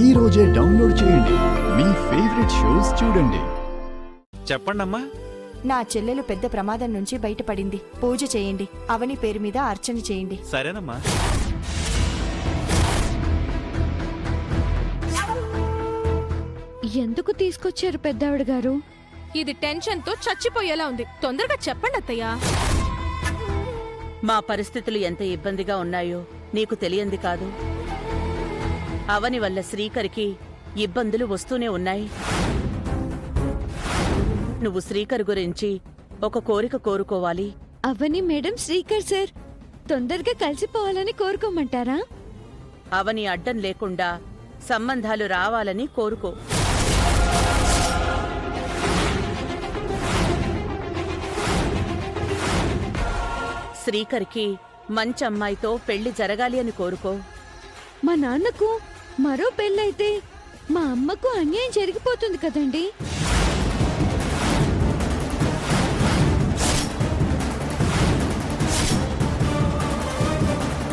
ఈ రోజే డౌన్లోడ్ చేయండి. మీ ఫేవరెట్ షోస్ చూడండి. చెప్పండమ్మా. నా చెల్లెలు పెద్ద ప్రమాదం నుంచి బయటపడింది. పూజ చేయండి. అవని పేరు మీద అర్చన చేయండి. సరేనమ్మా. ఎందుకు తీసుకొచ్చారు పెద్దావిడ గారు? ఇది టెన్షన్తో చచ్చిపోయేలా ఉంది. తొందరగా చెప్పండి అత్తయ్య. మా పరిస్థితులు ఎంత ఇబ్బందిగా ఉన్నాయో నీకు తెలియంది కాదు. అవని వల్ల శ్రీకరికి ఇబ్బందులు వస్తూనే ఉన్నాయి. నువ్వు శ్రీకర్ గురించి ఒక కోరిక కోరుకోవాలి. అవని మేడం, శ్రీకర్ సార్ తొందరగా కలిసిపోవాలని కోరుకోమంటారా? అవని అడ్డం లేకుండా సంబంధాలు రావాలని కోరుకో. శ్రీకర్కి మంచి అమ్మాయితో పెళ్లి జరగాలి అని కోరుకో. మా నాన్నకు మరో పెళ్ళైతే మా అమ్మకు అన్యాయం జరిగిపోతుంది కదండి.